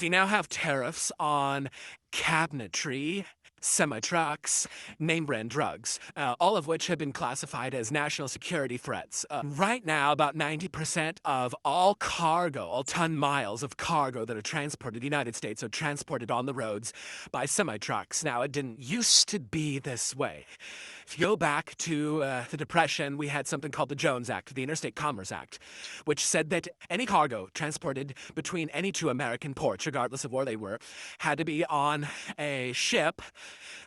Do you now have tariffs on cabinetry, semi-trucks, name-brand drugs, all of which have been classified as national security threats. Right now, about 90% of all cargo, all ton miles of cargo that are transported in the United States are transported on the roads by semi-trucks. Now, it didn't used to be this way. If you go back to the Depression, we had something called the Jones Act, the Interstate Commerce Act, which said that any cargo transported between any two American ports, regardless of where they were, had to be on a ship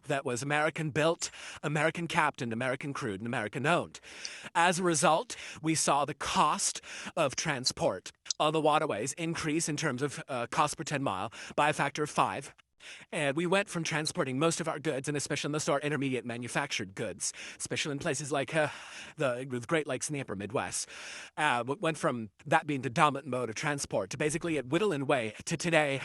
that was American built, American captained, American crewed, and American owned. As a result, we saw the cost of transport on the waterways increase in terms of cost per 10 mile by a factor of 5. And we went from transporting most of our goods, and especially most of our intermediate manufactured goods, especially in places like the Great Lakes and the Upper Midwest, went from that being the dominant mode of transport to basically it whittling away to today,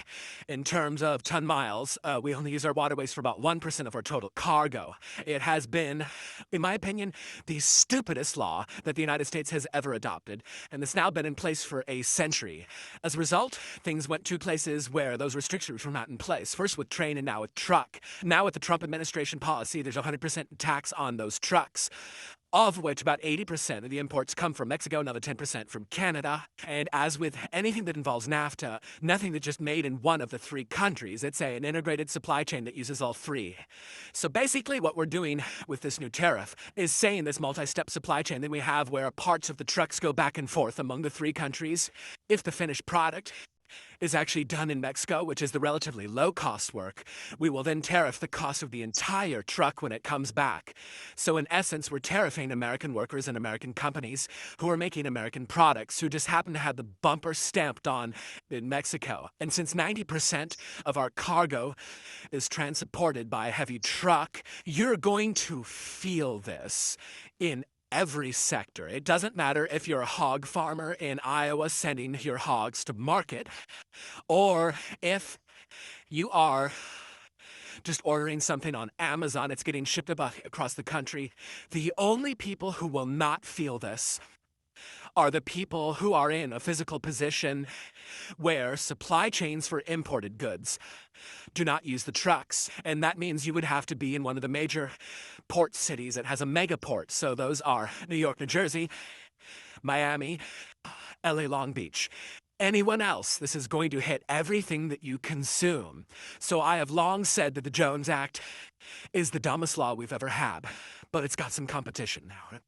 in terms of ton miles, we only use our waterways for about 1% of our total cargo. It has been, in my opinion, the stupidest law that the United States has ever adopted, and it's now been in place for a century. As a result, things went to places where those restrictions were not in place. First with train and now with truck. Now with the Trump administration policy, there's 100% tax on those trucks, of which about 80% of the imports come from Mexico, another 10% from Canada. And as with anything that involves NAFTA, nothing that's just made in one of the three countries. It's an integrated supply chain that uses all three. So basically what we're doing with this new tariff is saying this multi-step supply chain that we have where parts of the trucks go back and forth among the three countries. If the finished product is actually done in Mexico, which is the relatively low-cost work, we will then tariff the cost of the entire truck when it comes back. So in essence, we're tariffing American workers and American companies who are making American products, who just happen to have the bumper stamped on in Mexico. And since 90% of our cargo is transported by a heavy truck, you're going to feel this in every sector. It doesn't matter if you're a hog farmer in Iowa sending your hogs to market, or if you are just ordering something on Amazon, it's getting shipped across the country. The only people who will not feel this are the people who are in a physical position where supply chains for imported goods do not use the trucks. And that means you would have to be in one of the major port cities that has a megaport. So those are New York, New Jersey, Miami, LA, Long Beach. Anyone else, this is going to hit everything that you consume. So I have long said that the Jones Act is the dumbest law we've ever had, but it's got some competition now.